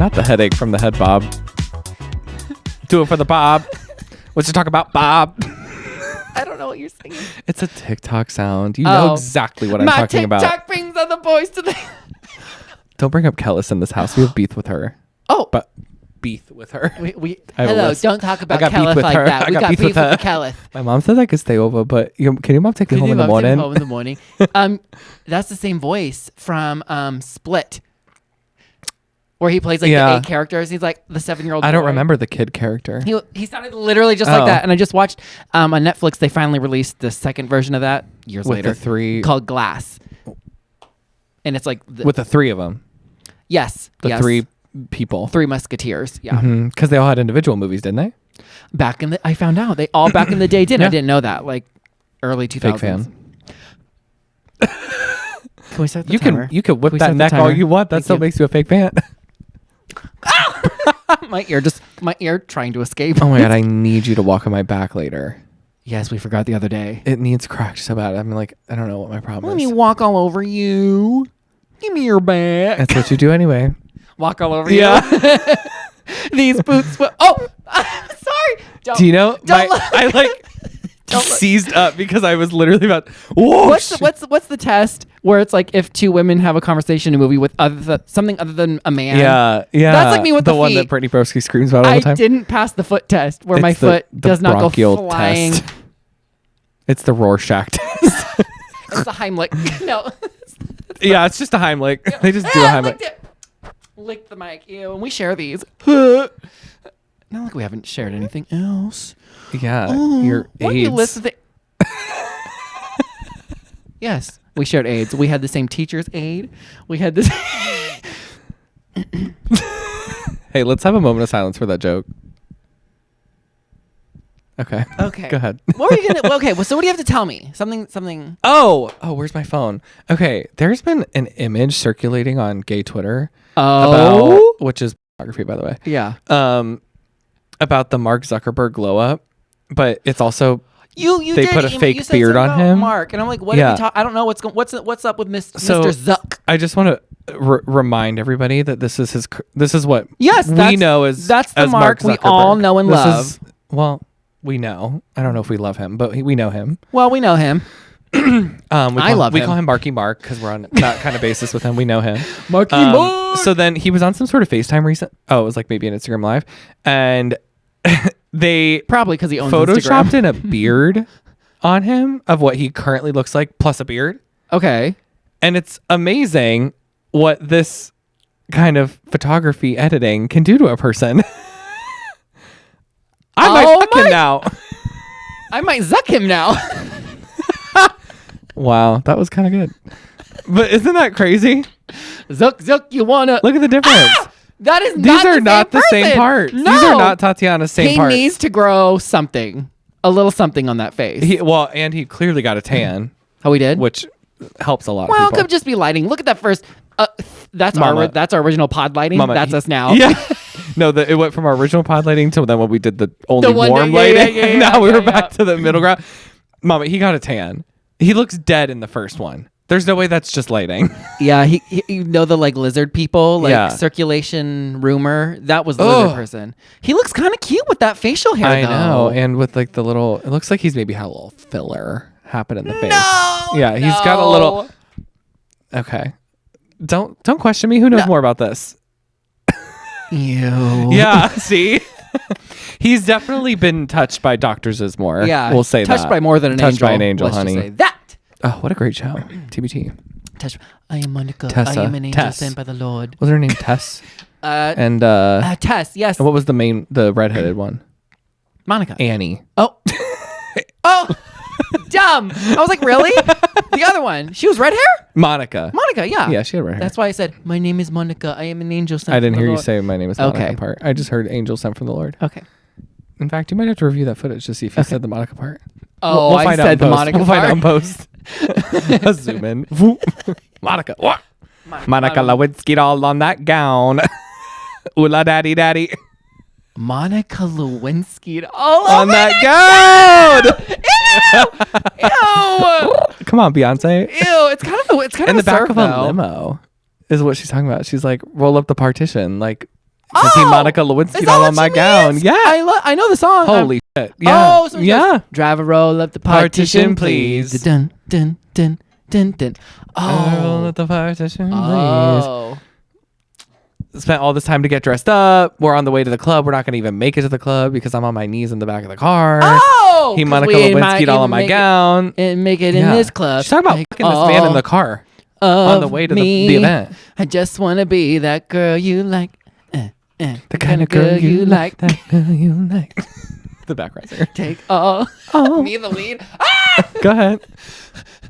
got the headache from the head bob. Do it for the bob. What's to talk about, Bob? I don't know what you're singing. It's a TikTok sound. You know exactly what I'm talking about. My TikTok brings other boys to the... Don't bring up Kellis in this house. We have beef with her. Oh. But beef with her. Hello, don't talk about Kellis like that. We got beef with the Kellis. My mom says I could stay over, but can your mom take me home in the morning? Home in the morning. That's the same voice from Split. Where he plays like the 8 characters. He's like the 7-year-old I don't boy. remember the kid character. He sounded literally just like that. And I just watched on Netflix, they finally released the second version of that years later. With the 3... Called Glass. And it's like... with the 3 of them. Yes. The 3 people. 3 Musketeers. Yeah. Because they all had individual movies, didn't they? I found out. They all back in the day did. Yeah. I didn't know that. Like early 2000s. Fake fan. Can we start the timer? You can whip that neck all you want. That still makes you a fake fan. my ear trying to escape. Oh my God, I need you to walk on my back later. Yes, we forgot the other day. It needs cracked so bad. I'm like, I don't know what my problem Let is. me walk all over you. Give me your back. That's what you do anyway. Walk all over you. These boots. Oh, sorry. Do you know? I like seized up because I was literally about. What's the test where it's like if 2 women have a conversation in a movie with something other than a man? Yeah. That's like me with the feet. one that Brittany Broski screams about all the time. I didn't pass the foot test where my foot does not go flying. Test. It's the Rorschach test. It's the Heimlich. No. Yeah, it's just a Heimlich. Yeah. They just do a Heimlich. Lick the mic. Ew. And we share these. Not like we haven't shared anything else. Yeah. Your AIDS. You listen to Yes. We shared AIDS. We had the same teacher's aid. We had this. Hey, let's have a moment of silence for that joke. Okay. Go ahead. What were you gonna? Okay. Well, so what do you have to tell me? Something. Oh, where's my phone? Okay. There's been an image circulating on gay Twitter. Which is pornography, by the way. Yeah. About the Mark Zuckerberg glow up, but it's also they put a fake beard on him. Mark, and I'm like, what? Yeah. I don't know what's up with Mr. Zuck. I just want to remind everybody that this is what we know as that's the as Mark we all know and love. We know. I don't know if we love him, but we know him. Well, we know him. We call him Marky Mark because we're on that kind of basis with him. We know him. Marky Mark. So then he was on some sort of FaceTime it was like maybe an Instagram Live, and they probably because he owns photoshopped Instagram. in a beard on him of what he currently looks like plus a beard. Okay. And it's amazing what this kind of photography editing can do to a person. I might zuck him now. I might zuck him now. Wow, that was kind of good. But isn't that crazy? Zuck, you wanna look at the difference? That is These are not the same parts. No. These are not Tatiana's same parts. He needs to grow something, a little something on that face. And he clearly got a tan. Oh, he did, which helps a lot. Well, it could just be lighting. Look at that first. That's our original pod lighting. That's us now. Yeah. No, it went from our original pod lighting to then when we did the only warm lighting. Yeah, now we're back to the middle ground. Mama, he got a tan. He looks dead in the first one. There's no way that's just lighting. Yeah, he you know the like lizard people, like circulation rumor. That was the lizard person. He looks kind of cute with that facial hair. I know, and with like the little. It looks like he's maybe had a little filler happen in the face. Yeah, he's got a little. Okay, don't question me. Who knows more about this? You. Yeah. See. He's definitely been touched by Dr. Zizmore. Yeah, we'll say touched by more than an angel. Touched by an angel, Let's honey. Just say that. Oh, what a great show. TBT. I am Monica. Tessa. I am an angel Tess. sent by the Lord. Was her name Tess? Tess, yes. And what was the redheaded one? Monica. Annie. Oh. Dumb. I was like, really? The other one. She was red hair? Monica, yeah. Yeah, she had red hair. That's why I said, my name is Monica. I am an angel sent I didn't from hear the you Lord. say my name is Monica part. I just heard angel sent from the Lord. Okay. In fact, you might have to review that footage to see if you said the Monica part. Oh, we'll find I out said the Monica We'll part. find out in post. Let's zoom in. Monica. What? Monica Lewinsky all on that gown. Ooh la daddy daddy. Monica Lewinsky all on that gown. Ew. Come on, Beyonce. Ew. It's kind of in a the back surf, of a limo is what she's talking about. She's like, roll up the partition. Like, I see Monica Lewinsky all on my gown. Yeah. I know the song. Holy shit. Yeah. Oh, so he goes, drive a roll up the partition, please. Dun, dun, dun, dun, dun. Roll up the partition, please. Oh. Spent all this time to get dressed up. We're on the way to the club. We're not going to even make it to the club because I'm on my knees in the back of the car. Oh! He Monica Lewinsky all on my gown. And make it in this club. She's talking about fucking this man in the car on the way to the event. I just want to be that girl you like. The kind of girl you like. That girl you like. The back riser. Take all. Me the lead. Go ahead.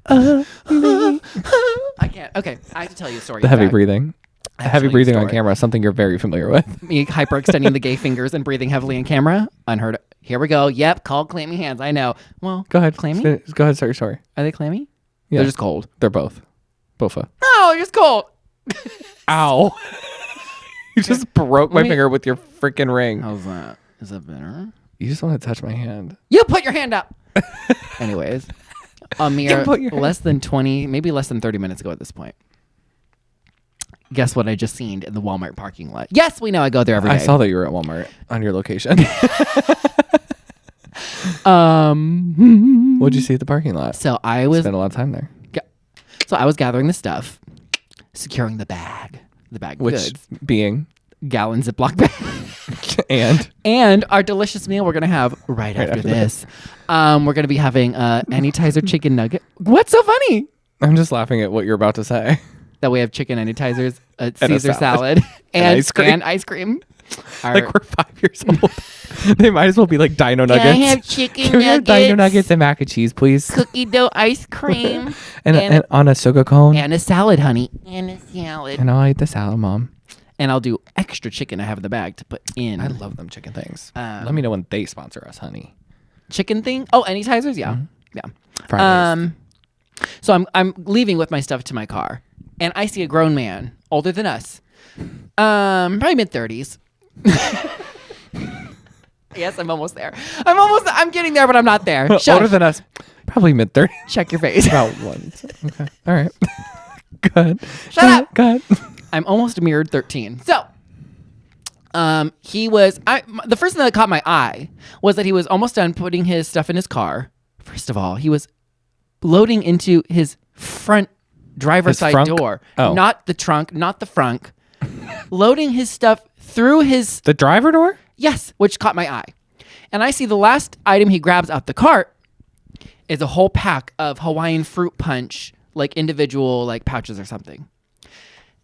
I can't. Okay, I have to tell you a story. The heavy breathing. Heavy breathing on camera, something you're very familiar with. Me hyperextending the gay fingers and breathing heavily on camera. Unheard of. Here we go. Yep, called clammy hands. I know. Well, go ahead. Clammy? Go ahead, start your story. Are they clammy? Yeah. They're just cold. They're both. Bofa. No, they're just cold. Ow. You just broke my finger with your freaking ring. How's that? Is that better? You just want to touch my hand. You put your hand up. Anyways, a mere less than 20, maybe less than 30 minutes ago at this point. Guess what I just seen in the Walmart parking lot? Yes, we know I go there every day. I saw that you were at Walmart on your location. What'd you see at the parking lot? So I was spent a lot of time there. So I was gathering the stuff, securing the bag of goods, being gallon Ziploc bag, and our delicious meal we're gonna have right after this. We're gonna be having Anytizer chicken nugget. What's so funny? I'm just laughing at what you're about to say. That we have chicken Anytizers, Caesar salad, and ice cream. Like we're 5 years old. They might as well be like Dino Nuggets. Can I have chicken nuggets? Can we have Dino Nuggets and mac and cheese, please? Cookie dough ice cream. and on a sugar cone. And a salad, honey. And a salad. And I'll eat the salad, Mom. And I'll do extra chicken I have in the bag to put in. I love them chicken things. Let me know when they sponsor us, honey. Chicken thing? Oh, Anytizers? Yeah. Mm-hmm. Yeah. Fridays. So I'm leaving with my stuff to my car. And I see a grown man, older than us. Probably mid-30s. Yes, I'm almost there. I'm getting there, but I'm not there. Older than us, probably mid-30s. Check your face. About one. Okay. All right. Good. Shut up. Good. I'm almost mirrored 13. So, he was. The first thing that caught my eye was that he was almost done putting his stuff in his car. First of all, he was loading into his front driver's side door, not the trunk, not the frunk. Loading his stuff through the driver door. Yes, which caught my eye. And I see the last item he grabs out the cart is a whole pack of Hawaiian fruit punch, like individual like pouches or something.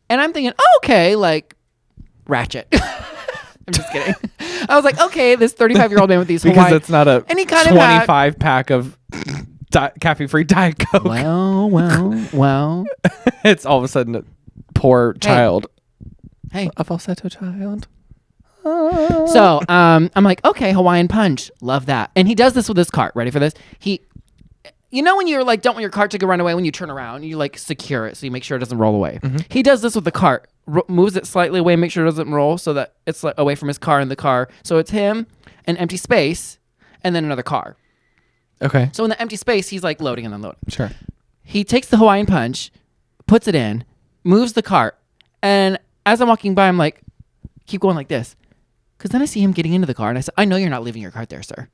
And I'm thinking, okay, like ratchet. I'm just kidding. I was like, okay, this 35-year-old man with these because Hawaiian, it's not a and he kind 25 pack of caffeine-free Diet Coke. Well. It's all of a sudden a poor child. Hey. A falsetto child. So I'm like, okay, Hawaiian punch. Love that. And he does this with his cart. Ready for this? You know when you're like, don't want your cart to go run away, when you turn around, you like secure it so you make sure it doesn't roll away. Mm-hmm. He does this with the cart. Moves it slightly away, make sure it doesn't roll so that it's like away from his car and the car. So it's him, an empty space, and then another car. Okay. So in the empty space, he's like loading and unloading. Sure. He takes the Hawaiian punch, puts it in, moves the cart, and as I'm walking by, I'm like, keep going like this. Because then I see him getting into the car, and I said, I know you're not leaving your cart there, sir.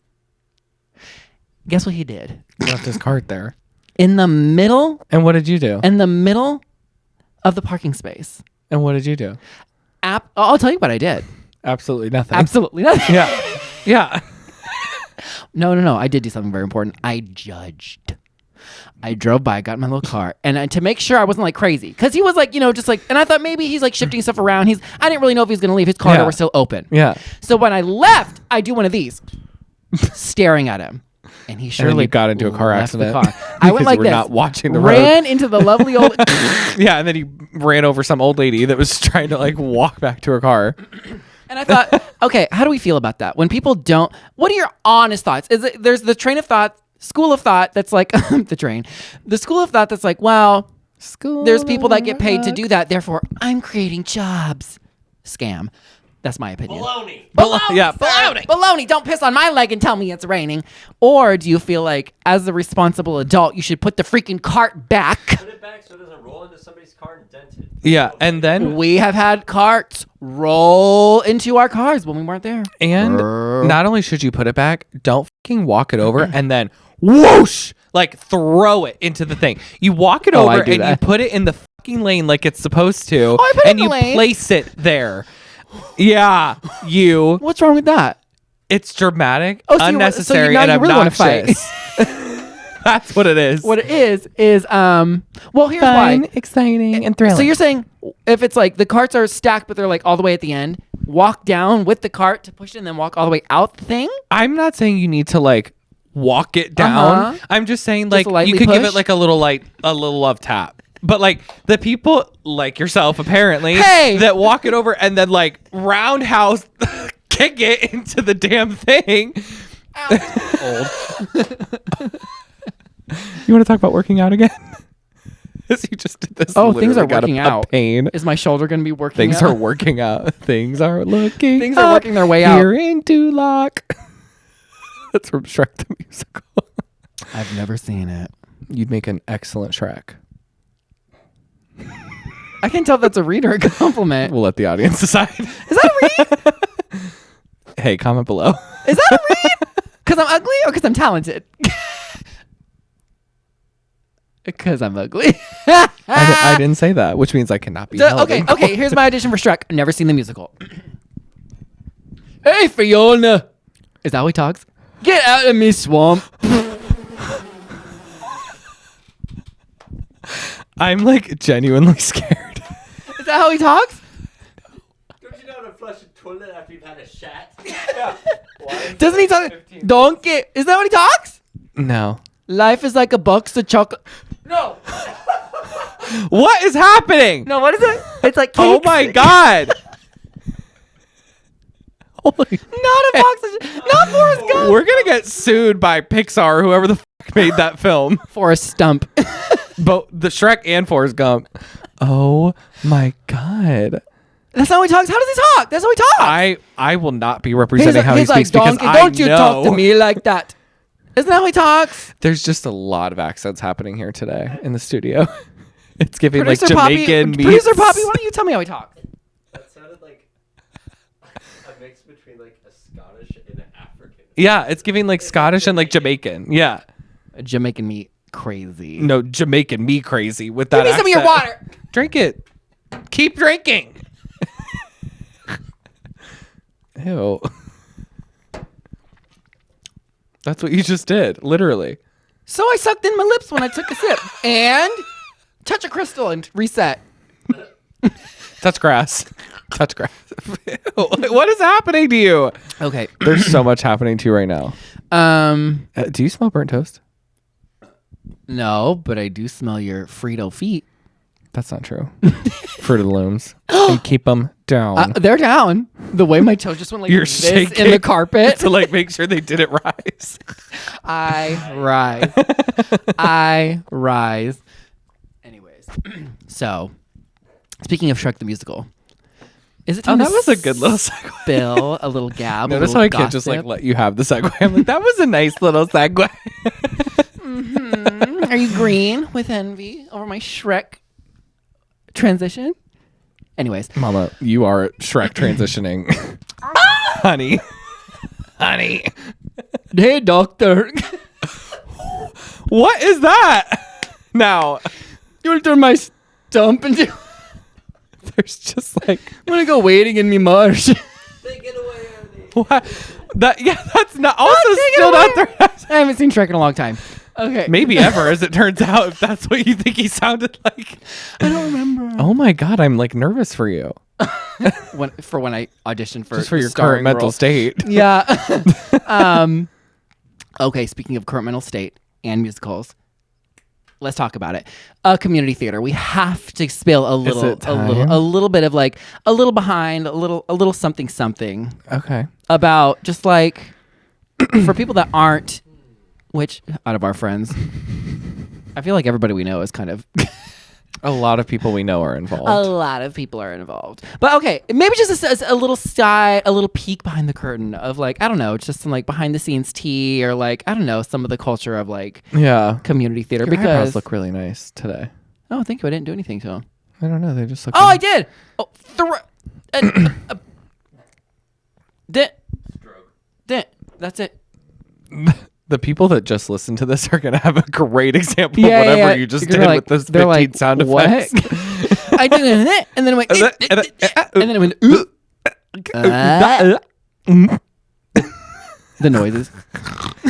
Guess what he did? He left his cart there. In the middle. And what did you do? In the middle of the parking space. And what did you do? I'll tell you what I did. Absolutely nothing. Absolutely nothing. Yeah. Yeah. No. I did do something very important. I judged. I drove by, got in my little car, and to make sure I wasn't like crazy, because he was like, just like, and I thought maybe he's like shifting stuff around. I didn't really know if he was going to leave. His car door was still open. Yeah. So when I left, I do one of these, staring at him, and he surely got into a car accident. The car. I went like this, not watching the ran road. into the lovely old. Yeah, and then he ran over some old lady that was trying to like walk back to her car. And I thought, okay, how do we feel about that? When people don't, what are your honest thoughts? There's the train of thought, school of thought that's like, the school of thought that's like, well, there's people that get paid to do that, therefore I'm creating jobs. Scam. That's my opinion. Baloney. Yeah, Baloney. Don't piss on my leg and tell me it's raining. Or do you feel like, as a responsible adult, you should put the freaking cart back? Put it back so it doesn't roll into somebody's car and dent it. Yeah, and then We have had carts roll into our cars when we weren't there. and not only should you put it back, don't fucking walk it over and then whoosh, like throw it into the thing. You walk it Oh, I over do and that. you put it in the fucking lane like it's supposed to, I put it and in you the lane. place it there. Yeah, you. What's wrong with that? It's dramatic, Oh, so unnecessary, now and you really wanna obnoxious. That's what it is. What it is well, here's Fun, why. exciting, and thrilling. So you're saying if it's like the carts are stacked, but they're like all the way at the end, walk down with the cart to push it and then walk all the way out the thing? I'm not saying you need to like walk it down. Uh-huh. I'm just saying Just like you lightly could give push? it like a little love tap. But like the people like yourself apparently Hey! that walk it over and then like roundhouse kick it into the damn thing. Old. You want to talk about working out again? You just did this. Oh, things literally are got working a out. pain. Is my shoulder going to be working Things out? are working out. Things are looking. Things are up working their way out. here in Duloc. That's from Shrek the Musical. I've never seen it. You'd make an excellent Shrek. I can tell if that's a read or a compliment. We'll let the audience decide. Is that a read? Hey, comment below. Is that a read? Because I'm ugly or because I'm talented? Because I'm ugly. I didn't say that, which means I cannot be held in court. Okay. Here's my audition for Shrek. Never seen the musical. Hey, Fiona. Is that how he talks? Get out of me, swamp. I'm like genuinely scared. Is that how he talks? Don't you know how to flush a toilet after you've had a shat? Doesn't he talk? Donkey. Is that what he talks? No. Life is like a box of chocolate. No. What is happening? No, what is it? It's like Oh cakes. my god. Holy. Not a box of... Not Forrest Gump. We're gonna get sued by Pixar, whoever the fuck made that film. Forrest Stump. Both the Shrek and Forrest Gump. Oh my god. That's not how he talks. How does he talk? That's how he talks. I will not be representing how he he's like, speaks because Donkey, I don't you know talk to me like that. Isn't that how he talks? there's just a lot of accents happening here today in the studio. It's giving Producer like Poppy, Jamaican meets. Producer Poppy, why don't you tell me how he talks? That sounded like a mix between like a Scottish and an African. Yeah, it's giving like Scottish and like Jamaican. Yeah. Jamaican me crazy. No, Jamaican me crazy with that Give me some of your accent. water. Drink it. Keep drinking. Ew. That's what you just did, literally. So I sucked in my lips when I took a sip. And touch a crystal and reset. Touch grass. Touch grass. What is happening to you? Okay. There's so much happening to you right now. Do you smell burnt toast? No, but I do smell your Frito feet. That's not true. Fruit of the Looms. And keep them down. They're down. The way my toes just went like You're this shaking in the carpet. to like make sure they didn't rise. I rise. I rise. Anyways, so speaking of Shrek the Musical, is it time that to was a good little segue. spill a little gab? Notice a how little I can't just like gossip? let you have the segue. I'm like, that was a nice little segue. Are you green with envy over my Shrek transition? Anyways, Mama, you are Shrek transitioning. Honey. Honey. hey doctor, What is that? Now, you want to turn my stump into? there's just like I'm gonna go wading in me marsh. Take it away, Andy. what? That that's not also take it still not away. the I haven't seen Shrek in a long time. Okay, maybe ever, as it turns out, if that's what you think he sounded like. I don't remember. Oh my god, I'm like nervous for you. when I auditioned for Just for your starring current mental role. state. Yeah. Okay, speaking of current mental state and musicals, let's talk about it. Community theater. We have to spill a little bit of like a little behind, a little something Okay. about just like for people that aren't, which out of our friends, I feel like everybody we know is kind of A lot of people we know are involved. A lot of people are involved. But okay, maybe just a little peek behind the curtain of like, I don't know, just some like behind the scenes tea or like, I don't know, some of the culture of like community theater. Your because eyebrows look really nice today. Oh, thank you. I didn't do anything to them. I don't know. They just look. Oh, I did. Oh, that's it. The people that just listen to this are gonna have a great example of whatever you just did with those 15 sound effects. I did it, and then it went, and then it went. The noises.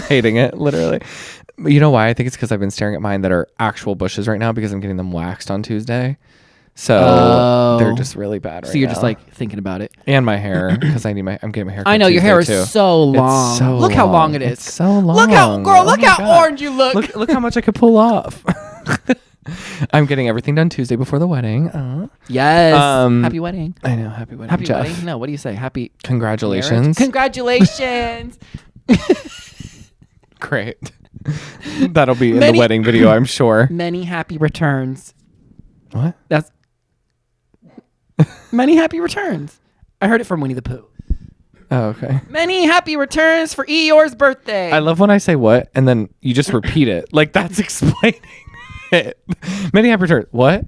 Hating it, literally. But you know why? I think it's because I've been staring at mine that are actual bushes right now because I'm getting them waxed on Tuesday. So they're just really bad right now. So you're just like thinking about it. And my hair, because I'm getting my hair cut I know, your hair is too. so long. It's so look how long it is. It's so long. Look how orange you look. Look how much I could pull off. I'm getting everything done Tuesday before the wedding. Yes. Happy wedding. I know. Happy wedding, Happy Jeff. wedding? No, what do you say? Happy Congratulations. marriage? Congratulations. Great. That'll be in the wedding video, I'm sure. Many happy returns. What? That's many happy returns. I heard it from Winnie the Pooh. Oh, okay. Many happy returns for Eeyore's birthday. I love when I say what and then you just repeat it. Like that's explaining it. Many happy returns. What?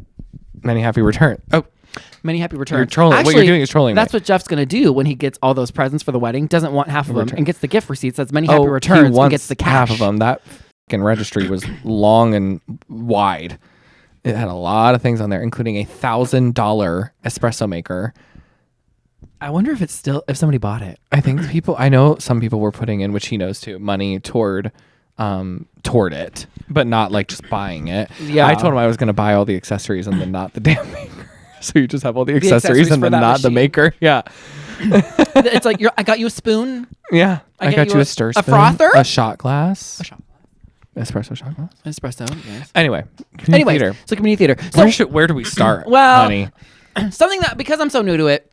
Many happy returns. Oh. Many happy returns. You're trolling. Actually, what you're doing is trolling That's me. what Jeff's going to do when he gets all those presents for the wedding. Doesn't want half of them and gets the gift receipt. Says many happy returns and gets the cash. Half of them. That fucking registry was long and wide. It had a lot of things on there, including a $1,000 espresso maker. I wonder if somebody bought it. I think I know some people were putting in, which he knows too, money toward it, but not like just buying it. Yeah. I told him I was going to buy all the accessories and then not the damn maker. So you just have all the accessories and then not the maker. Yeah. It's like I got you a spoon. Yeah. I got you a stir spoon. A frother? A shot glass. Espresso shot glass. Espresso, yes. Anyway, community theater. So community theater. So where do we start, well, honey? Something that, because I'm so new to it,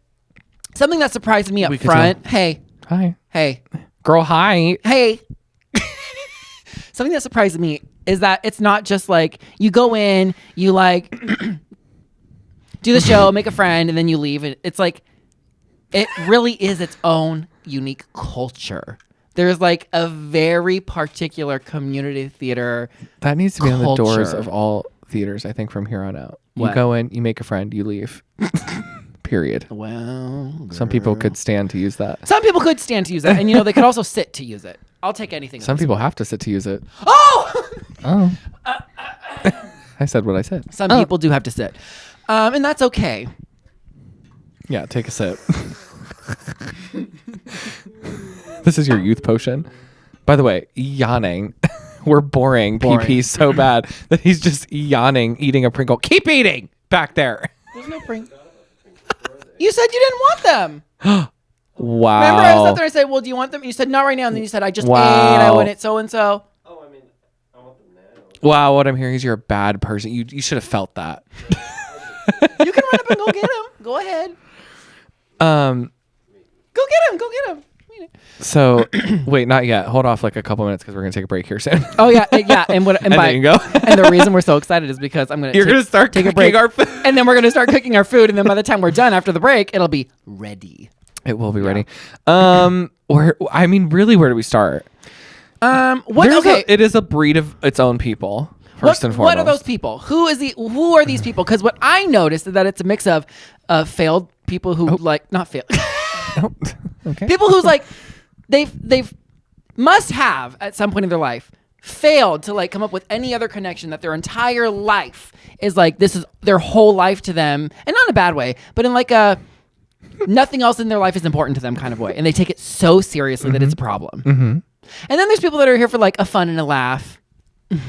something that surprised me up front. Hey. Hi. Hey. Girl, hi. Hey. Something that surprised me is that it's not just like you go in, you like do the show, make a friend, and then you leave. It's like it really is its own unique culture. There's like a very particular community theater. That needs to be on the doors culture. of all theaters, I think, from here on out. What? You go in, you make a friend, you leave. Period. Well, Some people could stand to use that. Some people could stand to use that, and they could also sit to use it. I'll take anything. Some people have to sit to use it. Oh! Oh. I said what I said. Some people do have to sit. And that's okay. Yeah, take a sip. This is your youth potion. By the way, yawning. We're boring PP so bad that he's just yawning, eating a Pringle. Keep eating back there. There's no Pringle. You said you didn't want them. Wow. Remember, I was up there and I said, well, do you want them? And you said, not right now. And then you said, I just ate. I want it so-and-so. Oh, I mean, I want them now. Wow, what I'm hearing is you're a bad person. You should have felt that. You can run up and go get them. Go ahead. Go get them. So, wait, not yet. Hold off like a couple minutes because we're gonna take a break here soon. Oh yeah. And there you go. And the reason we're so excited is because You're gonna start take a cooking break, our food. and then we're gonna start cooking our food, and then by the time we're done after the break, it'll be ready. It will be ready. Really, where do we start? It is a breed of its own people. First and foremost. What are those people? Who are these people? Because what I noticed is that it's a mix of failed people who not failed. Okay. People who's like they've must have at some point in their life failed to like come up with any other connection, that their entire life is like this is their whole life to them, and not in a bad way, but in like a nothing else in their life is important to them kind of way, and they take it so seriously that it's a problem. Mm-hmm. And then there's people that are here for like a fun and a laugh.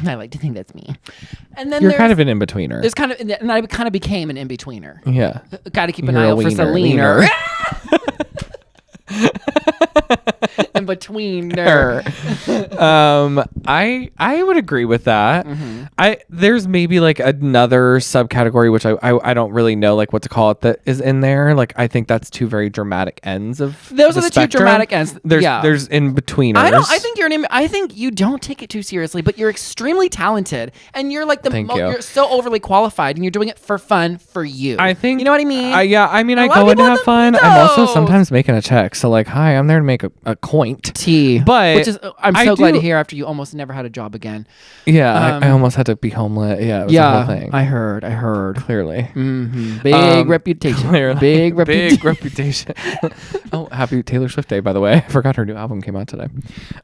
I like to think that's me. And then you're kind of an in-betweener. There's kind of, and I kind of became an in-betweener. Yeah. Got to keep an eye out for Selena. in between. I would agree with that. There's maybe like another subcategory which I don't really know like what to call it that is in there. Like I think that's two very dramatic ends of Those are the spectrum. two dramatic ends. There's in betweeners. I think you don't take it too seriously, but you're extremely talented, and you're like you're so overly qualified, and you're doing it for fun for you. I think you know what I mean. I go in to have fun. I'm also sometimes making a check, so like, hi, I'm there to make a coint. But which is I'm so glad to hear after you almost never had a job again. Yeah, I almost had to be homeless. Yeah, it was a whole thing. I heard. Clearly. Big reputation. Clearly. Big reputation. Oh, happy Taylor Swift Day, by the way. I forgot her new album came out today.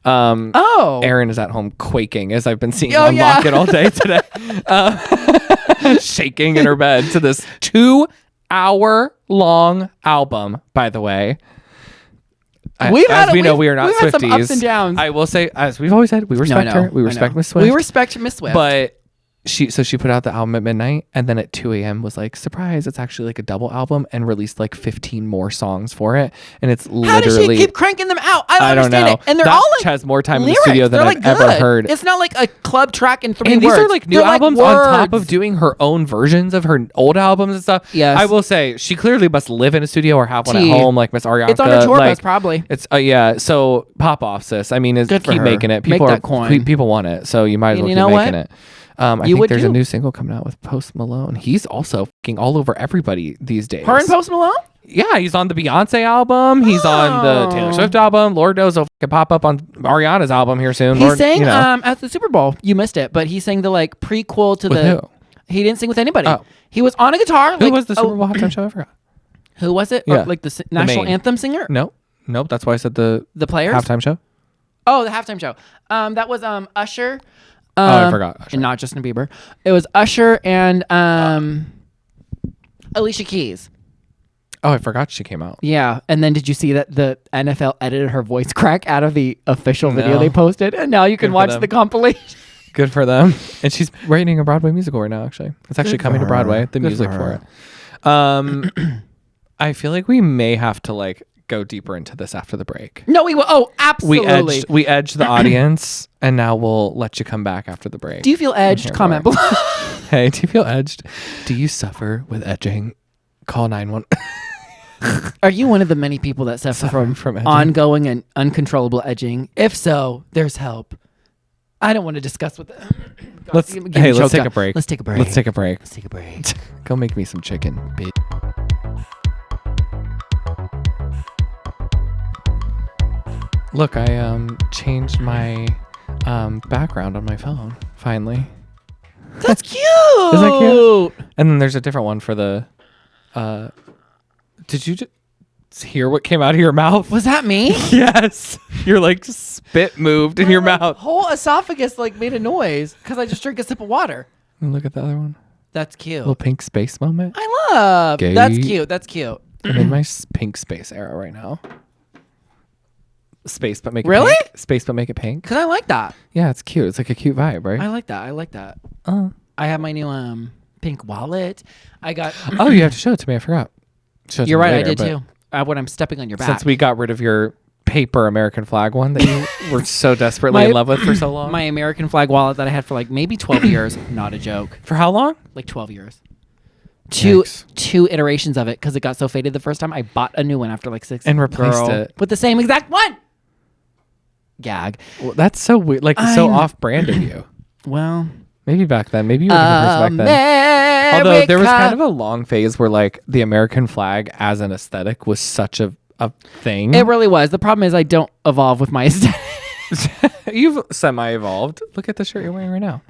Erin is at home quaking as I've been seeing on Lock It all day today. Shaking in her bed to this 2-hour-long album, by the way. We are not Swifties. Some ups and downs. I will say, as we've always said, we respect her. We respect Miss Swift. We respect Miss Swift. But she put out the album at midnight, and then at 2 a.m. was like, surprise, it's actually like a double album, and released like 15 more songs for it. And it's literally... How does she keep cranking them out? I don't understand know. it. And they're that all like has more time lyrics. in the studio than I've ever heard. It's not like a club track in 3 and words. These are like new They're albums like on top of doing her own versions of her old albums and stuff. Yes. I will say, she clearly must live in a studio or have one at home, like Miss Ariana. It's on her tour bus, probably. It's so pop off, sis. I mean, good for keep her. making it. Make that coin. People want it, so you might as well keep making it. I think there's a new single coming out with Post Malone. He's also fucking all over everybody these days. Her and Post Malone? Yeah, he's on the Beyonce album. He's on the Taylor Swift album. Lord knows he'll fucking pop up on Ariana's album here soon. He sang at the Super Bowl. You missed it, but he sang the like prequel to with the. Who? He didn't sing with anybody. Oh. He was on a guitar. Who was the Super Bowl halftime show? I forgot. Who was it? Yeah. Like the national anthem singer? Nope. That's why I said the players halftime show. Oh, the halftime show. That was Usher. I forgot. Usher. And not Justin Bieber. It was Usher and Alicia Keys. Oh, I forgot she came out. Yeah. And then did you see that the NFL edited her voice crack out of the official video they posted? And now you can watch the compilation. Good for them. And she's writing a Broadway musical right now, actually. It's actually coming to Broadway, the music for it. I feel like we may have to like go deeper into this after the break. No, we will. Oh, absolutely. We edged the audience, and now we'll let you come back after the break. Do you feel edged? Comment below. Hey, do you feel edged? Do you suffer with edging? Call 911. Are you one of the many people that suffer from ongoing and uncontrollable edging? If so, there's help. I don't want to discuss what let's take a break. Let's take a break. Let's take a break. Let's take a break. Go make me some chicken, bitch. Look, I changed my background on my phone finally. That's cute. Isn't that cute? And then there's a different one for the. Did you just hear what came out of your mouth? Was that me? Yes. Your like spit moved in your mouth. Whole esophagus like made a noise because I just drank a sip of water. And look at the other one. That's cute. Little pink space moment. I love. Gay. That's cute. That's cute. I'm in my pink space era right now. Space, but make it really pink. Space, but make it pink. Because I like that. Yeah, it's cute. It's like a cute vibe, right? I like that. I have my new pink wallet. I got. Oh, you have to show it to me. I forgot. You're right. Later, I did too. When I'm stepping on your back. Since we got rid of your paper American flag one that you were so desperately in love with for so long. My American flag wallet that I had for like maybe 12 years. Not a joke. For how long? Like 12 years. Two iterations of it because it got so faded the first time. I bought a new one after like 6 and replaced it with the same exact one. Gag. Well, that's so weird. Like so off-brand of you. Well, maybe back then. Maybe you were the person back then. Although there was kind of a long phase where like the American flag as an aesthetic was such a thing. It really was. The problem is I don't evolve with my aesthetic. You've semi-evolved. Look at the shirt you're wearing right now.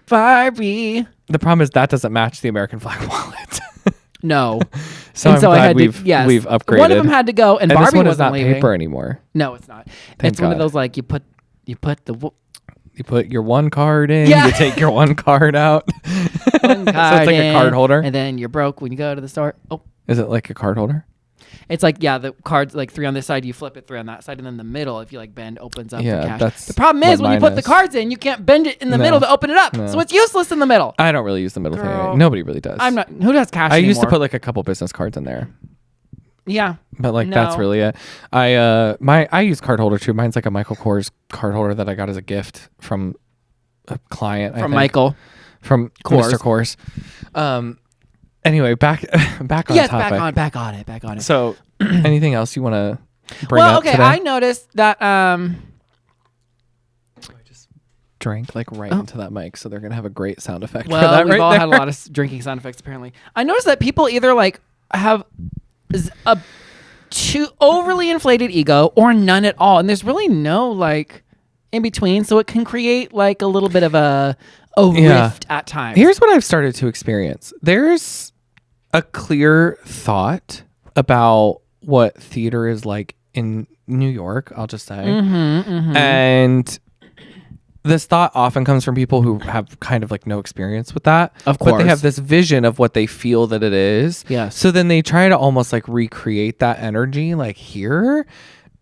Barbie. The problem is that doesn't match the American flag wallet. No. So I'm glad we've upgraded. One of them had to go, and Barbie this one wasn't is not leaving. paper anymore. No, it's not. Thank God. One of those like you put your one card in. You take your one card out. One card so it's like a card holder, and then you're broke when you go to the store. Oh, is it like a card holder? It's like the cards like 3 on this side, you flip it 3 on that side, and then the middle, if you like bend, opens up the cash. That's the problem is when you put the cards in, you can't bend it in the middle to open it up. No. So it's useless in the middle. I don't really use the middle thing. Nobody really does. I'm not. Who does cash? I anymore? used to put like a couple business cards in there. Yeah. But like that's No. really it. I use card holder too. Mine's like a Michael Kors card holder that I got as a gift from a client. I From think. Michael. From Kors. Mr. Kors. Anyway, back on Yes, topic. back on it. So, anything else you want to bring Well, up okay, today? I noticed that I just drank like right into that mic, so they're gonna have a great sound effect. for well, that we've right all there. had a lot of drinking sound effects apparently. I noticed that people either like have a too overly inflated ego or none at all, and there's really no like in between, so it can create like a little bit of a rift at times. Here's what I've started to experience. There's a clear thought about what theater is like in New York, I'll just say. And this thought often comes from people who have kind of like no experience with that. Of But they course. have this vision of what they feel that it is. Yes. So then they try to almost like recreate that energy like here.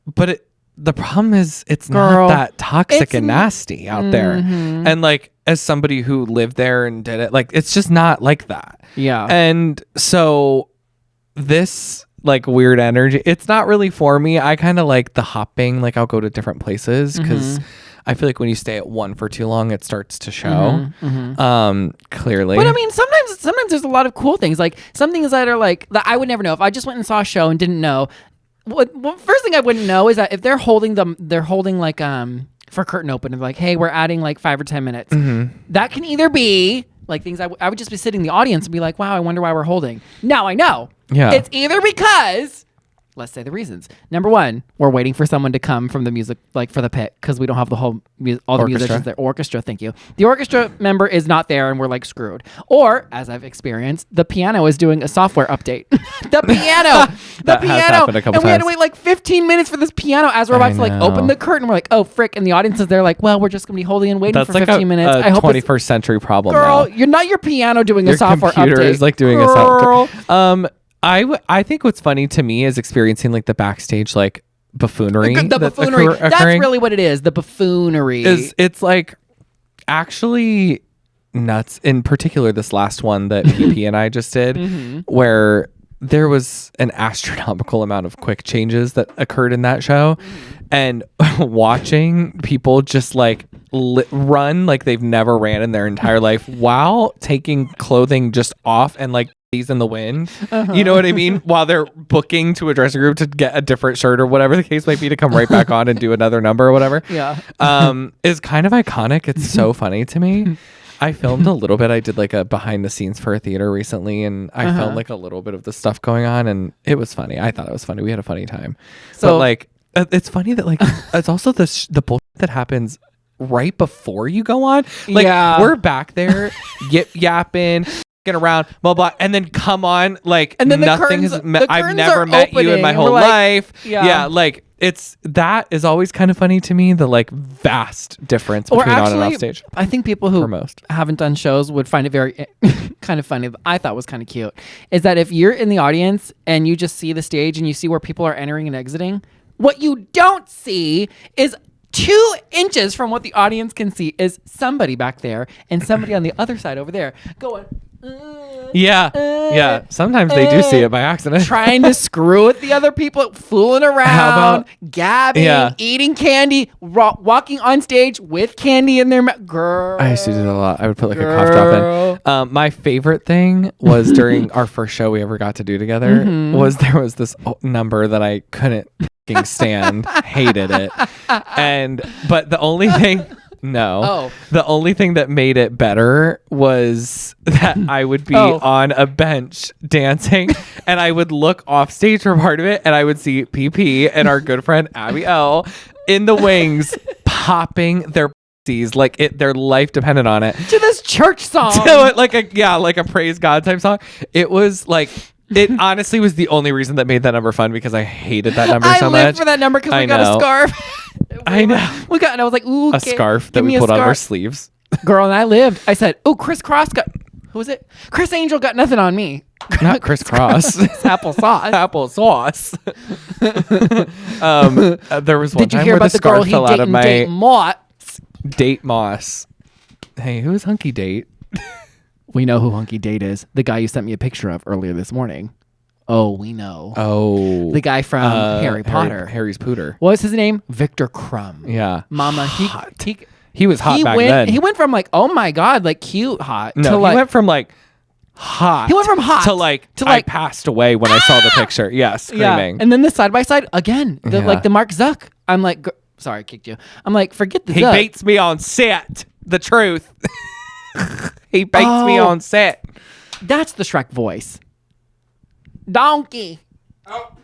But the problem is it's Girl, not that toxic it's and nasty out there. And like as somebody who lived there and did it, like it's just not like that. Yeah. And so this like weird energy, it's not really for me. I kind of like the hopping, like I'll go to different places because I feel like when you stay at one for too long, it starts to show. Clearly. But I mean, sometimes there's a lot of cool things. Like some things that are like that I would never know if I just went and saw a show and didn't know. What first thing I wouldn't know is that if they're holding like for curtain open and like, hey, we're adding like 5 or 10 minutes. That can either be like things I would just be sitting in the audience and be like, wow, I wonder why we're holding. Now I know. Yeah. It's either because, let's say the reasons. Number one, we're waiting for someone to come from the music, like for the pit, because we don't have the whole all the Orchestra. musicians there. Orchestra, thank you. The orchestra member is not there, and we're like screwed. Or, as I've experienced, the piano is doing a software update. the piano, That has happened a couple and we had to times. wait like 15 minutes for this piano as we're about to like know. open the curtain. We're like, oh frick, and the audience is there like, well, we're just gonna be holding and waiting that's for like 15 minutes. a I hope it's 21st century problem girl, now. you're not your piano doing Your a software computer update. is like doing Girl. a software. I think what's funny to me is experiencing like the backstage like buffoonery. The that's buffoonery. That's occurring. really what it is. The buffoonery. It's like actually nuts. In particular, this last one that PP and I just did, where there was an astronomical amount of quick changes that occurred in that show, and watching people just like run like they've never ran in their entire life while taking clothing just off and like in the wind, you know what I mean, while they're booking to a dressing room to get a different shirt or whatever the case might be to come right back on and do another number or whatever, is kind of iconic. It's so funny to me. I filmed a little bit. I did like a behind the scenes for a theater recently, and I filmed like a little bit of the stuff going on, and it was funny. I thought it was funny. We had a funny time. So- but like it's funny that like it's also the bullshit that happens right before you go on. Like we're back there yip yapping, get around, blah blah, and then come on like And then the nothing curtains- has the I've curtains never are met you in my opening, whole we're like- life. Yeah. Like it's that is always kind of funny to me, the like vast difference or between on and off actually, stage. I think people who For most. haven't done shows would find it very kind of funny. But I thought was kind of cute is that if you're in the audience and you just see the stage and you see where people are entering and exiting, what you don't see is 2 inches from what the audience can see is somebody back there and somebody on the other side over there going. Yeah. Sometimes they do see it by accident. Trying to screw with the other people, fooling around, gabbing, eating candy, walking on stage with candy in their mouth. Girl. I used to do that a lot. I would put like a cough drop in. My favorite thing was during our first show we ever got to do together was there was this number that I couldn't fucking stand, hated it. But the only thing the only thing that made it better was that I would be on a bench dancing and I would look off stage for part of it and I would see PP and our good friend Abby L in the wings popping their pussies like their life depended on it. To this church song. like a praise God type song. It was like it honestly was the only reason that made that number fun because I hated that number so I much. lived for that number because we got a scarf. I know. We got, and I was like, ooh, A scarf that we put on our sleeves. Girl, and I lived. I said, oh, Chris Cross got, who was it? Chris Angel got nothing on me. Not Chris Cross. Applesauce. Applesauce. There was one Did you time hear where about the the girl scarf he fell out of dating my Date Mott? Date Moss. Hey, who is Hunky Date? We know who Hunky Date is. The guy you sent me a picture of earlier this morning. Oh, we know. Oh. The guy from Harry Potter. Harry's pooter. What was his name? Victor Crumb. Yeah. Mama, He was hot back then. He went from like, oh my God, like cute hot. No, to like, he went from like hot. He went from hot to like I passed away when I saw the picture. Yeah, screaming. Yeah. And then the side by side again, like the Mark Zuck. I'm like, sorry, I kicked you. I'm like, forget the He Zuck. baits me on set. The truth. He baits me on set. That's the Shrek voice. Donkey. Oh.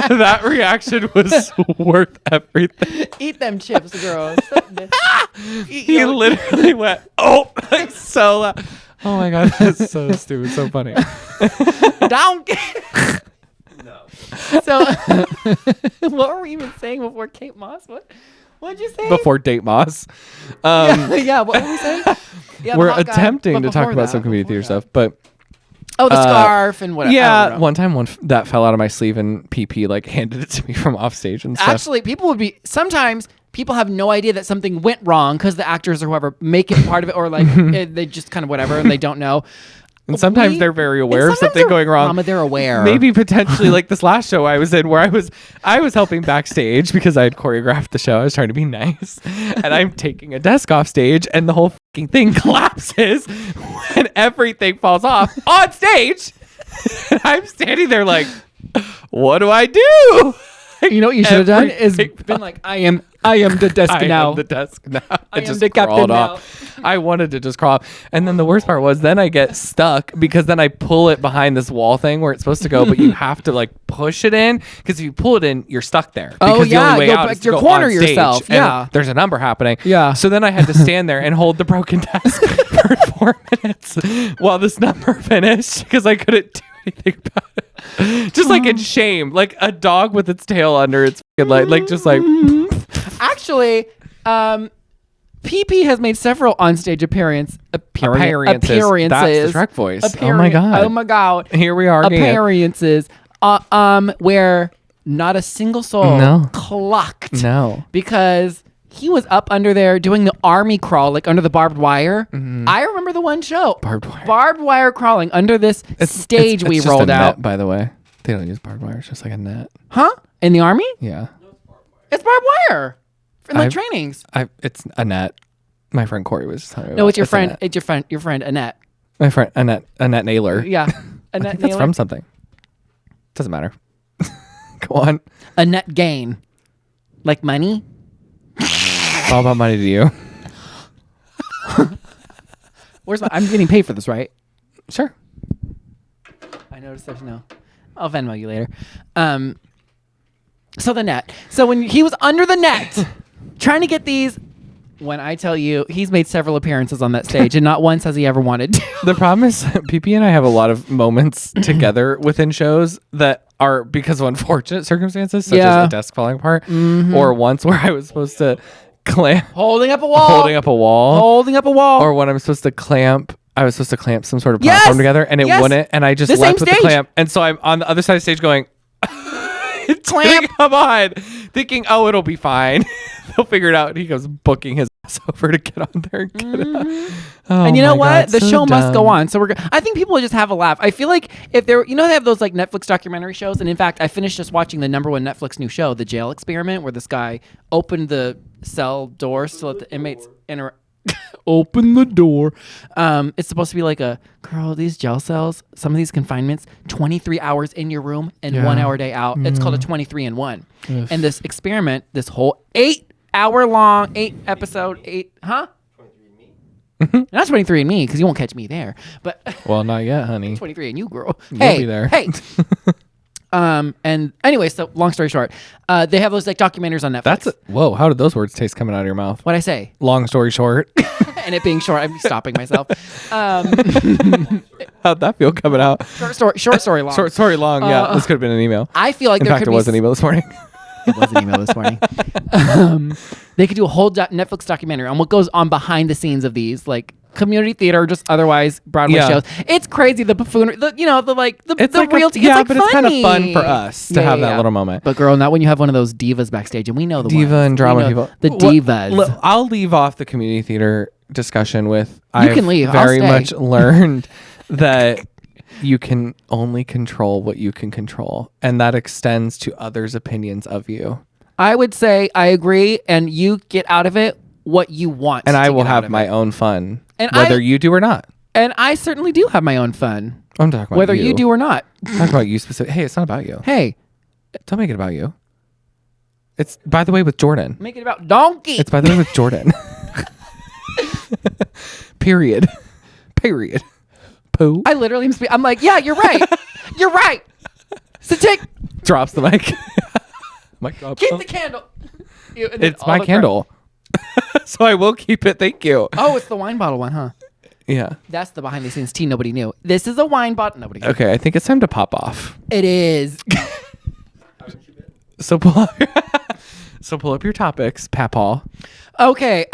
That reaction was worth everything. Eat them chips, girls. He literally went, oh, like so loud. Oh my God, that's so stupid, so funny. Donkey. No. So, what were we even saying before Kate Moss? What'd you say? Before Date Moss. Yeah, what were we saying? Yeah, We're attempting to talk about some community theater stuff, but oh, the scarf and whatever. yeah, one time that fell out of my sleeve and PP like handed it to me from off stage and stuff. Actually, sometimes people have no idea that something went wrong because the actors or whoever make it part of it, or like they just kind of whatever and they don't know. And sometimes they're very aware of something going wrong. Mama, they're aware. Maybe potentially like this last show I was in where I was helping backstage because I had choreographed the show. I was trying to be nice. And I'm taking a desk off stage and the whole fucking thing collapses and everything falls off on stage. And I'm standing there like, what do I do? You know what you should have done is been like, I am the desk now. I am the desk now. I am the captain now. I wanted to just crawl off. And then the worst part was then I get stuck because then I pull it behind this wall thing where it's supposed to go, but you have to like push it in because if you pull it in, you're stuck there. Because the only way out is to go corner on stage, yourself. and Yeah. there's a number happening. Yeah. So then I had to stand there and hold the broken desk for 4 minutes while this number finished because I couldn't do anything about it. Just like in shame, like a dog with its tail under its like just like. Actually, PP has made several onstage apperances. That's the Shrek voice. Oh my God. Oh my God. Here we are again. Appearances. Where not a single soul clocked. No. Because he was up under there doing the army crawl, like under the barbed wire. Mm-hmm. I remember the one show. Barbed wire crawling under this stage we rolled out. Net, by the way. They don't use barbed wire. It's just like a net. Huh? In the army? Yeah. It's barbed wire. For like trainings. It's a net. My friend Corey was just telling me. No, it's your friend. It's your friend Annette. My friend Annette Naylor. Yeah. Annette Naylor. That's from something. Doesn't matter. Go on. Annette Gain. Like money? It's all about money to you. I'm getting paid for this, right? Sure. I noticed there's no. I'll Venmo you later. So the net. So when he was under the net trying to get these, when I tell you he's made several appearances on that stage and not once has he ever wanted to. The problem is PP and I have a lot of moments together within shows that are because of unfortunate circumstances, such as a desk falling apart, or once where I was supposed to clamp holding up a wall, or when I'm supposed to clamp. I was supposed to clamp some sort of platform together and it wouldn't, and I just left with the clamp, and so I'm on the other side of the stage going clamp, come on, thinking, oh, it'll be fine. They'll figure it out. And he goes booking his ass over to get on there and get it out. Oh, and you know what? The show must go on. So I think people will just have a laugh. I feel like if they have those like Netflix documentary shows, and in fact, I finished just watching the #1 Netflix new show, The Jail Experiment, where this guy opened the cell doors to let the inmates open the door. It's supposed to be like these jail cells, some of these confinements, 23 hours in your room and 1 hour day out. It's called a 23-in-1. And this experiment, this whole 8-hour long, 8-episode, huh? 23andMe? Not 23andMe, because you won't catch me there. But well, not yet, honey. 23andYou, girl. You'll be there. Hey. And anyway, so long story short, they have those like documentaries on Netflix. Whoa, how did those words taste coming out of your mouth? What'd I say? Long story short. And it being short, I'm stopping myself. How'd that feel coming out? Short story long. Short story long, yeah. This could have been an email. I feel like in fact, it was an email this morning. It was an email this morning. They could do a whole Netflix documentary on what goes on behind the scenes of these, like community theater, just otherwise Broadway shows. It's crazy, the buffoonery, the real. It's kind of fun for us to have that little moment. But girl, not when you have one of those divas backstage, and we know the diva and drama people. The divas. I'll leave off the community theater discussion with, You can leave. I'll very stay. much learned that you can only control what you can control, and that extends to others' opinions of you. I would say I agree, and you get out of it what you want. And to I will get out have of my it. own fun, And whether you do or not. And I certainly do have my own fun, I'm talking about whether you do or not. I'm talking about you specific. Hey, it's not about you. Hey, Don't make it about you. It's, by the way, with Jordan. make it about donkey. It's, by the way, with Jordan. Period. Pooh. I literally am I'm like, yeah, you're right. You're right. So Drops the mic. Mic drop. keep the candle. And then It's all my the candle. So I will keep it. Thank you. Oh, it's the wine bottle one, huh? Yeah. That's the behind the scenes tea nobody knew. This is a wine bottle. Nobody knew. Okay, I think it's time to pop off. It is. So pull up. So pull up your topics, Papaw. Okay.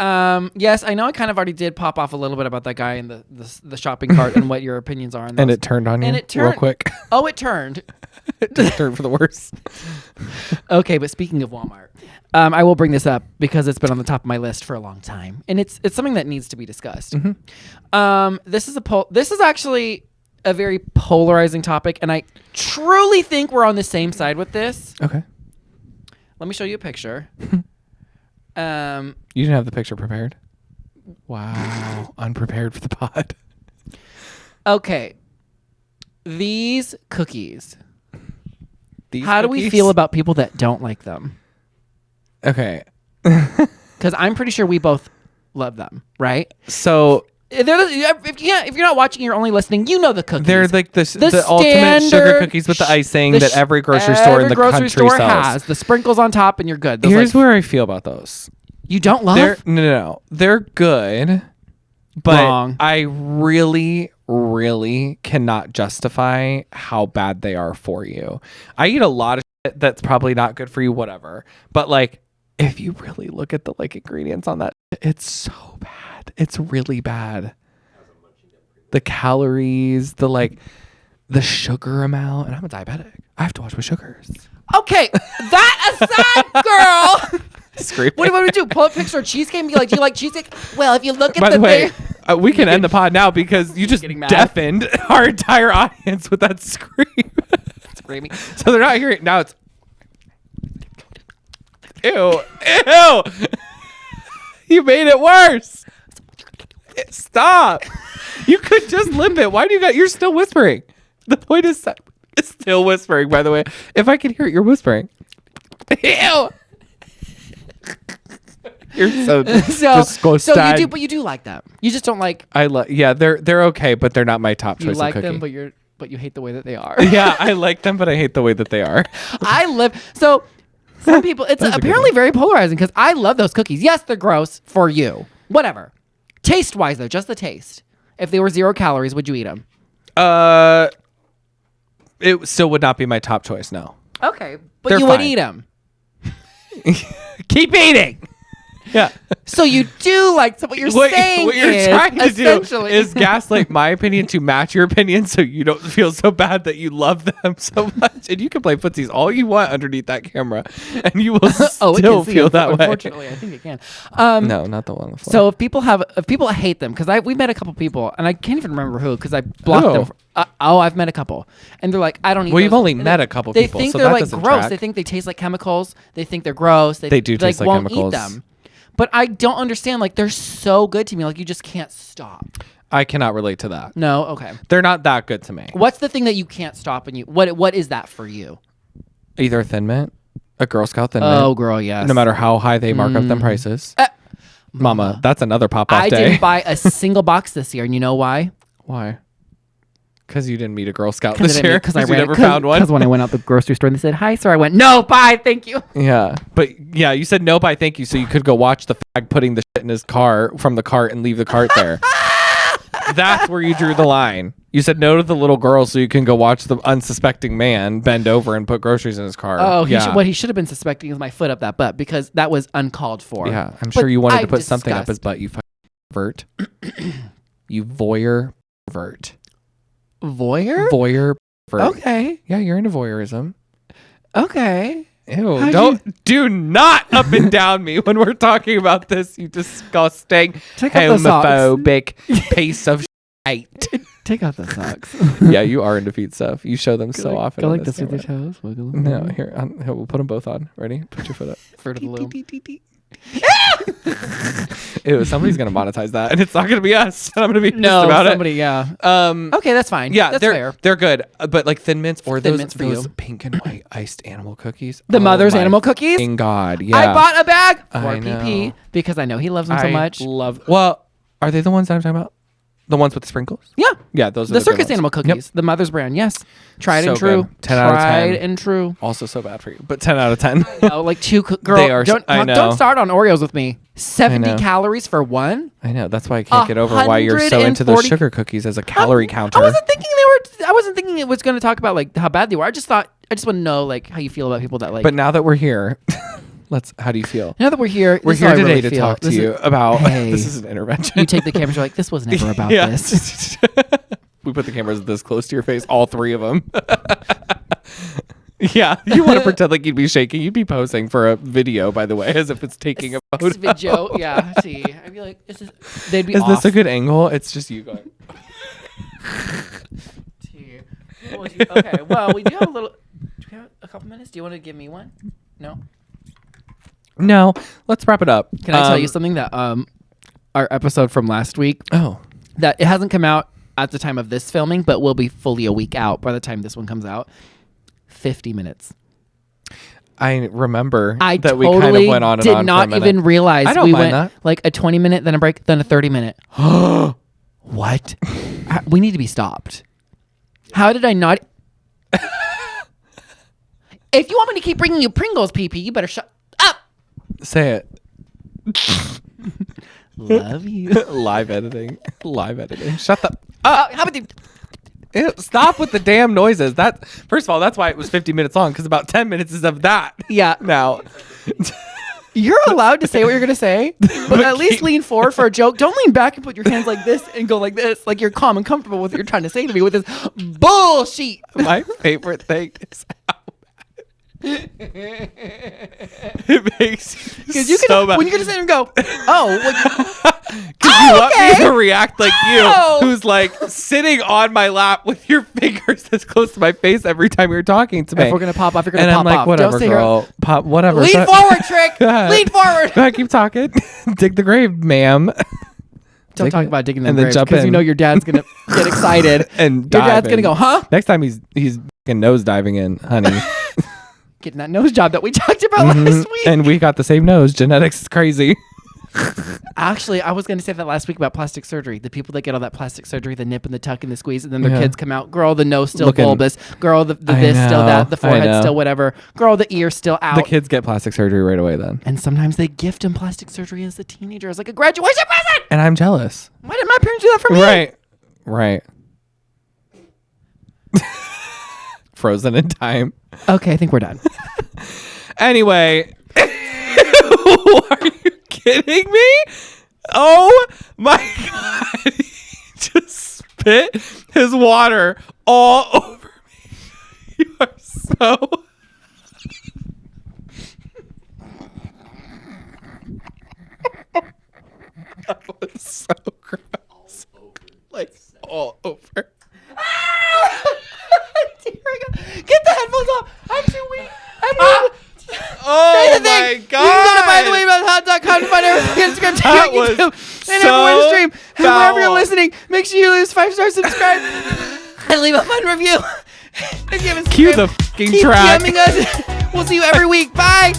Yes, I know I kind of already did pop off a little bit about that guy in the shopping cart and what your opinions are on those. And it turned on you And it real turned- quick. Oh, it turned. It just turned for the worse. Okay, but speaking of Walmart, I will bring this up because it's been on the top of my list for a long time, and it's something that needs to be discussed. This is actually a very polarizing topic, and I truly think we're on the same side with this. Okay. Let me show you a picture. You didn't have the picture prepared? Wow. Unprepared for the pod. Okay, these cookies. These How do we cookies? feel about people that don't like them? Okay. Because I'm pretty sure we both love them, right? So If you're not watching, you're only listening. You know the cookies. they're like the ultimate sugar standard cookies with the icing the that every grocery store in the grocery country store sells. has the sprinkles on top, and you're good. Those, Here's like, where I feel about those. you don't love. No. They're good, but Wrong. I really cannot justify how bad they are for you. I eat a lot of shit that's probably not good for you, whatever. But like, if you really look at the like ingredients on that, it's so bad. It's really bad. The calories, the sugar amount, and I'm a diabetic. I have to watch my sugars. Okay, that aside, girl. Screaming. What do we do? Pull up a picture of cheesecake and be like, "Do you like cheesecake?" Well, if you look at By the way, thing- we can end the pod now because you just getting mad. deafened our entire audience with that scream. screaming. So they're not hearing now. It's ew. You made it worse. Stop. You could just limp it. Why do you're still whispering? The point is it's still whispering, by the way. If I can hear it, you're whispering. Ew. You're so disgusting. So you do like them. You just don't like. Yeah, they're okay, but they're not my top choice You of like cookie. them, but you hate the way that they are. Yeah, I like them, but I hate the way that they are. So some people, it's That was a good apparently one. very polarizing because I love those cookies. Yes, they're gross for you. Whatever. Taste wise though, just the taste. If they were 0 calories, would you eat them? It still would not be my top choice. No. Okay, but They're you would fine. eat them. Keep eating. Yeah. So you do like. So what you're saying what you're is trying to do essentially is gaslight my opinion to match your opinion, so you don't feel so bad that you love them so much, and you can play footsies all you want underneath that camera, and you will it still can see feel it. that way. Unfortunately, I think it can. No, not the one on the floor. So if people hate them, because we met a couple people, and I can't even remember who, because I blocked Who? them. I've met a couple, and they're like, I don't eat. Well, you've those. only And met a couple they people, think so they're that like doesn't gross. track. They think they taste like chemicals. They think they're gross. They do taste like won't chemicals. Eat them. But I don't understand. Like, they're so good to me. Like, you just can't stop. I cannot relate to that. No, okay. They're not that good to me. What's the thing that you can't stop? And what is that for you? Either a Thin Mint, a Girl Scout Thin Mint. Oh, girl, yes. No matter how high they mark up them prices. Mama, that's another pop-off I day. didn't buy a single box this year, and you know why? Why? Because you didn't meet a Girl Scout this year. Because I you ran never found one. Because when I went out the grocery store and they said hi, sir, I went, no, bye, thank you. Yeah, but yeah, you said no, bye, thank you, so you could go watch the fag putting the shit in his car from the cart and leave the cart there. That's where you drew the line. You said no to the little girl, so you can go watch the unsuspecting man bend over and put groceries in his car. Oh, yeah. what he should have been suspecting is my foot up that butt, because that was uncalled for. Yeah, I'm But sure you wanted to I'm put something up his disgusted. butt. You fucking pervert. You voyeur pervert. Voyeur? Voyeur pervert. Okay. Yeah, you're into voyeurism. Okay. Ew, do not up and down me when we're talking about this, you disgusting Take off the socks. homophobic piece of shit. Take off the socks. Yeah, you are into feet stuff. You show them so often. Go on like this with your camera. toes. Wiggle them. No, here, we'll put them both on. Ready? Put your foot up. Fruit of the Loom. Ew, somebody's gonna monetize that, and it's not gonna be us. And I'm gonna be pissed No, about somebody, yeah. it. Okay, that's fine. Yeah, that's they're fair. they're good, but like Thin Mints or Thin those Mints for you. pink and white iced animal cookies. The Mother's my animal cookies? fucking God, yeah. I bought a bag for I PP know. because I know he loves them so much. Love. Well, are they the ones that I'm talking about? The ones with the sprinkles? Yeah. Yeah, those are The good circus ones. animal Yep. cookies. The Mother's brand. Yes. Tried So and true. good. 10 out of 10. Tried and true. Also so bad for you, but 10 out of 10. Oh, like two girl. They are- I know. Don't start on Oreos with me. 70 know. calories for one. I know. That's why I can't get over why you're so into those 140 sugar cookies as a calorie counter. I wasn't thinking it was going to talk about like how bad they were. I just want to know like how you feel about people that like. But now that we're here, how do you feel? now that we're here, We're this is how here I today really to feel. talk to This you is- about. Hey. This is an intervention. You take the cameras. You're like, this was never about Yeah. this. We put the cameras this close to your face, all three of them. Yeah, you want to pretend like you'd be shaking. You'd be posing for a video, by the way, as if it's taking a photo. This video, yeah. See, I'd be like, they'd be Is off. this a good angle? It's just you going. Okay, well, we do have a little. Do we have a couple minutes? Do you want to give me one? No. No, let's wrap it up. Can I tell you something that our episode from last week Oh, that it hasn't come out at the time of this filming, but will be fully a week out by the time this one comes out. 50 minutes. I remember I that totally we kind of went on and did on not for a minute. even realize I don't we mind went that. like a 20 minute, then a break, then a 30 minute. What? We need to be stopped. How did I not? If you want me to keep bringing you Pringles, PP, you better shut up. Say it. Love you. Live editing. Shut the. How about the? Ew, stop with the damn noises. That first of all, that's why it was 50 minutes long, because about 10 minutes is of that. Yeah. Now. You're allowed to say what you're gonna say, but at least lean forward for a joke. Don't lean back and put your hands like this and go like this, like you're calm and comfortable with what you're trying to say to me with this bullshit. My favorite thing is how bad it makes you Because you can, so bad. when you're gonna sit there and go, oh, Because you want me to react like you, Ow! who's like sitting on my lap with your fingers this close to my face every time you're talking to me. if we're gonna pop off, you're gonna And pop I'm like, off. whatever, Don't sit here. girl. Pop, whatever. Lean Shut- forward, Trick. Go ahead. Lean forward. Go ahead, keep talking. Dig the grave, ma'am. Don't Dig talk it. about digging them And then graves jump because you in. know your dad's gonna get excited. And Your dad's gonna go, huh? Next time he's fucking nose diving in, honey. Getting that nose job that we talked about last week. And we got the same nose. Genetics is crazy. Actually, I was going to say that last week about plastic surgery. The people that get all that plastic surgery, the nip and the tuck and the squeeze, and then their Yeah. kids come out. Girl, the nose still Looking- bulbous. Girl, the I this still know, that. The I forehead know. still whatever. Girl, the ear still out. The kids get plastic surgery right away then. And sometimes they gift them plastic surgery as a teenager as like a graduation present. And I'm jealous. Why did my parents do that for me? Right. Frozen in time. Okay, I think we're done. Anyway. Are you kidding me? Oh my God. He just spit his water all over me. You are so. That was so gross. Like all over. Get the headphones off. I'm too weak. Oh Say the thing. my You can go to God. bythewayabouthehot.com to find everything. Instagram, That TikTok, was YouTube, and so everywhere to stream. And wherever you're foul. listening, make sure you leave 5-star subscribe and leave a fun review. If you haven't Cue subscribed, the fucking keep track. DMing us. We'll see you every week. Bye.